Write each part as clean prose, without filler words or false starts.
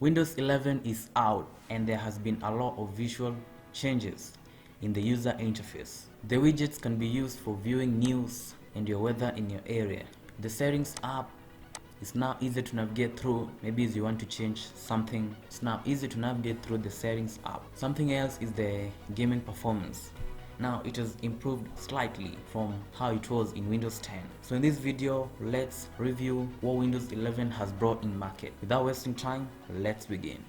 Windows 11 is out and there has been a lot of visual changes in the user interface. The widgets can be used for viewing news and your weather in your area. The settings app is now easy to navigate through. Maybe if you want to change something, it's now easy to navigate through the settings app. Something else is the gaming performance. Now it has improved slightly from how it was in Windows 10. So in this video, let's review what Windows 11 has brought in market. Without wasting time, let's begin.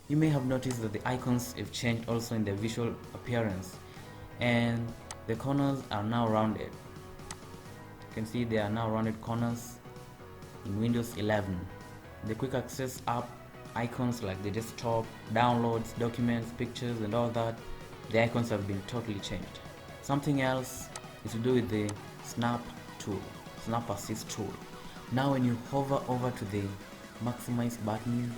You may have noticed that the icons have changed also in their visual appearance, and the corners are now rounded. You can see there are now rounded corners in Windows 11. The quick access app icons like the desktop, downloads, documents, pictures and all that, the icons have been totally changed. Something else is to do with the snap tool, snap assist tool. Now when you hover over to the maximize button,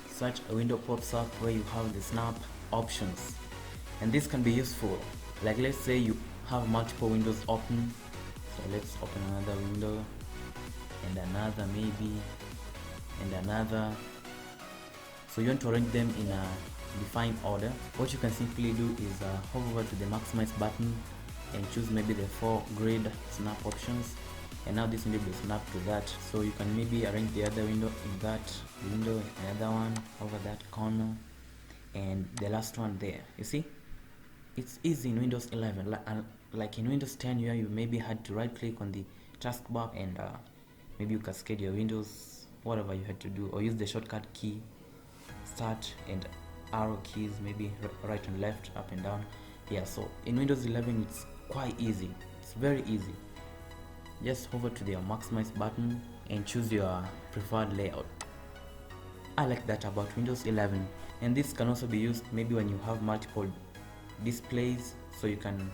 such a window pops up where you have the snap options, and this can be useful. Like let's say you have multiple windows open, so let's open another window and another maybe and another. So you want to arrange them in a defined order. What you can simply do is hover over to the maximize button and choose maybe the 4 grid snap options, and now this window will snap to that. So you can maybe arrange the other window in that window, another one over that corner, and the last one there. You see, it's easy in Windows 11. Like in Windows 10 where you maybe had to right click on the taskbar and maybe you cascade your windows, whatever you had to do, or use the shortcut key start and arrow keys, maybe right and left, up and down. Yeah, so in Windows 11 it's quite easy. It's very easy. Just hover to the maximize button and choose your preferred layout. I like that about Windows 11, and this can also be used maybe when you have multiple displays, so you can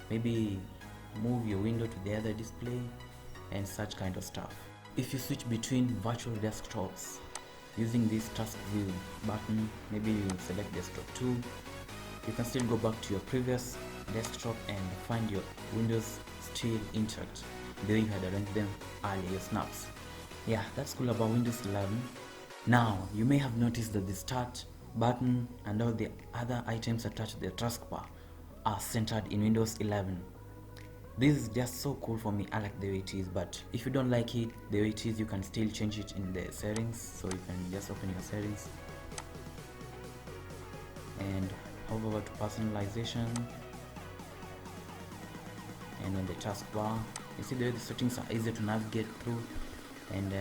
maybe move your window to the other display and such kind of stuff. If you switch between virtual desktops using this task view button, maybe you select desktop 2, you can still go back to your previous desktop and find your windows still intact the way you had arranged them earlier, your snaps. Yeah, that's cool about Windows 11. Now you may have noticed that the start button and all the other items attached to the taskbar are centered in Windows 11. This is just so cool for me. I like the way it is, but if you don't like it the way it is, you can still change it in the settings. So you can just open your settings and hover over to personalization, and on the taskbar you see the way the settings are easy to navigate through, and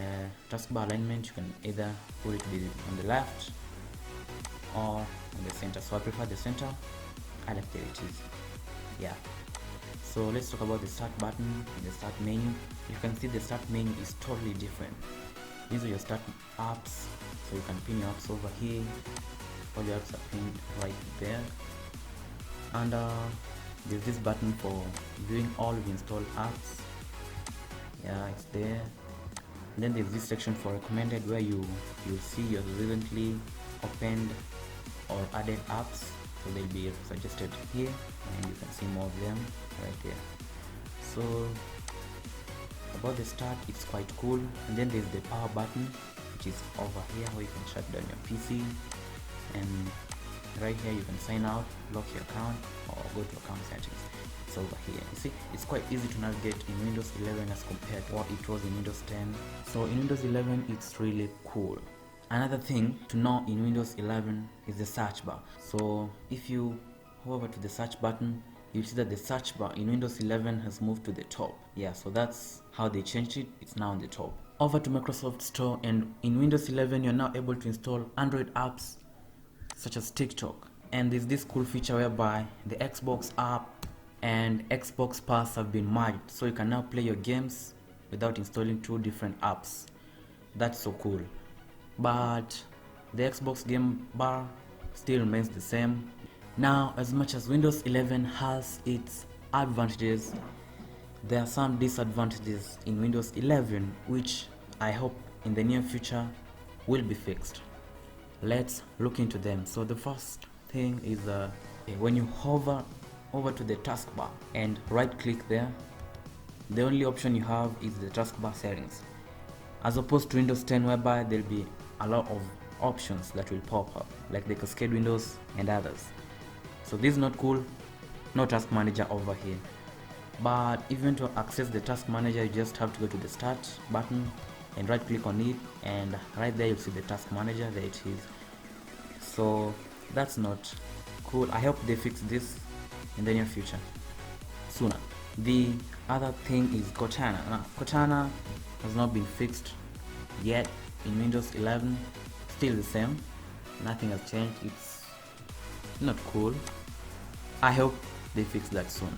taskbar alignment you can either put it on the left or on the center. So I prefer the center. I like the way it is. Yeah. So let's talk about the start button and the start menu. You can see the start menu is totally different. These are your start apps, so you can pin your apps over here. All your apps are pinned right there, and there's this button for viewing all of installed apps. Yeah, it's there. And then there's this section for recommended, where you'll see your recently opened or added apps. So they'll be suggested here, and you can see more of them right there. So about the start, it's quite cool. And then there's the power button, which is over here, where you can shut down your PC, and right here you can sign out, lock your account, or go to account settings. It's over here. You see, it's quite easy to navigate in Windows 11 as compared to what it was in Windows 10. So in Windows 11 it's really cool. Another thing to know in Windows 11 is the search bar. So if you hover to the search button, you'll see that the search bar in Windows 11 has moved to the top. Yeah, so that's how they changed it. It's now on the top. Over to Microsoft Store, and in Windows 11 you're now able to install Android apps such as TikTok. And there's this cool feature whereby the Xbox app and Xbox Pass have been merged, so you can now play your games without installing 2 different apps. That's so cool. But the Xbox game bar still remains the same. Now, as much as Windows 11 has its advantages, there are some disadvantages in Windows 11 which I hope in the near future will be fixed. Let's look into them. So the first thing is when you hover over to the taskbar and right click there, the only option you have is the taskbar settings, as opposed to Windows 10 whereby there'll be a lot of options that will pop up, like the cascade windows and others. So this is not cool. No task manager over here. But if you want to access the task manager, you just have to go to the start button and right click on it, and right there you'll see the task manager. There it is. So that's not cool. I hope they fix this in the near future, sooner. The other thing is Cortana. Now, Cortana has not been fixed yet in Windows 11. Still the same. Nothing has changed. It's not cool. I hope they fix that soon.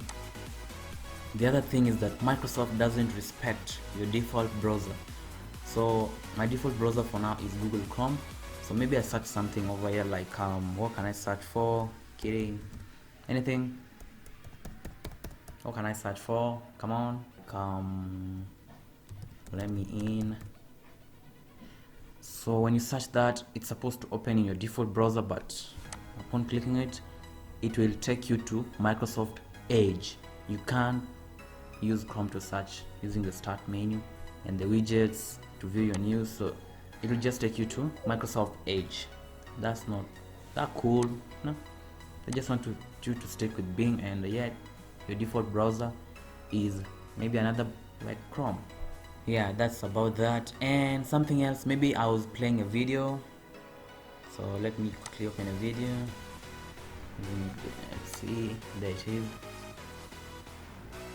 The other thing is that Microsoft doesn't respect your default browser. So my default browser for now is Google Chrome. So maybe I search something over here like what can I search for? Kidding. Anything? What can I search for? Come on. Let me in. So when you search that, it's supposed to open in your default browser, but upon clicking it, it will take you to Microsoft Edge. You can't use Chrome to search using the start menu and the widgets to view your news, so it will just take you to Microsoft Edge. That's not that cool. No, I just want you to stick with Bing, and yet your default browser is maybe another like Chrome. Yeah, that's about that. And something else, maybe I was playing a video, so let me quickly open a video. Let's see, there it is.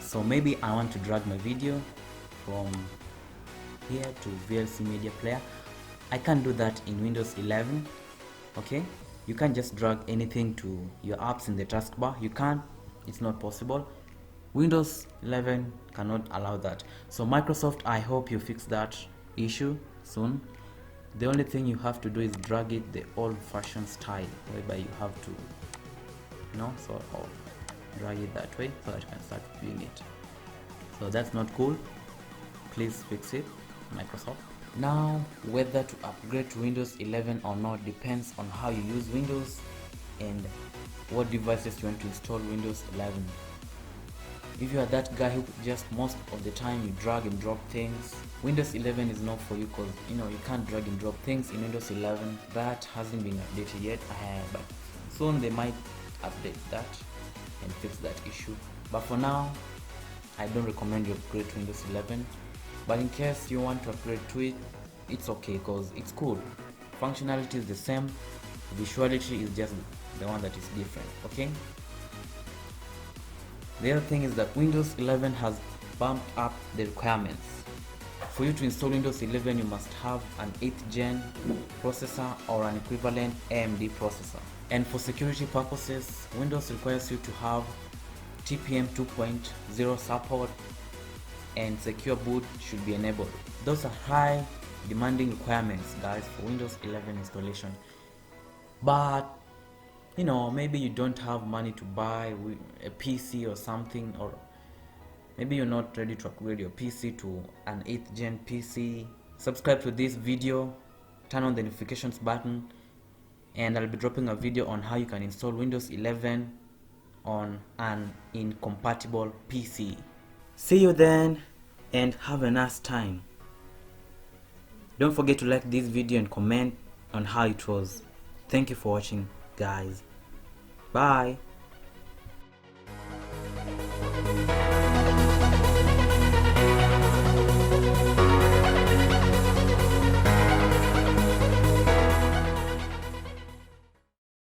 So maybe I want to drag my video from here to VLC Media Player. I can't do that in Windows 11. Okay, you can't just drag anything to your apps in the taskbar. You can't, it's not possible. Windows 11 cannot allow that. So Microsoft, I hope you fix that issue soon. The only thing you have to do is drag it the old-fashioned style, whereby you have to, sort of drag it that way so that you can start viewing it. So that's not cool. Please fix it, Microsoft. Now, whether to upgrade to Windows 11 or not depends on how you use Windows and what devices you want to install Windows 11. If you are that guy who just most of the time you drag and drop things, Windows 11 is not for you, because you can't drag and drop things in Windows 11. That hasn't been updated yet, but soon they might update that and fix that issue. But for now, I don't recommend you upgrade to Windows 11. But in case you want to upgrade to it, it's okay, because it's cool. Functionality is the same, visuality is just the one that is different. Okay. The other thing is that Windows 11 has bumped up the requirements. For you to install Windows 11, you must have an 8th gen processor or an equivalent AMD processor. And for security purposes, Windows requires you to have TPM 2.0 support, and secure boot should be enabled. Those are high demanding requirements, guys, for Windows 11 installation. But maybe you don't have money to buy a PC or something, or maybe you're not ready to upgrade your PC to an 8th gen PC. Subscribe to this video, turn on the notifications button, and I'll be dropping a video on how you can install Windows 11 on an incompatible PC. See you then, and have a nice time. Don't forget to like this video and comment on how it was. Thank you for watching, guys. Bye.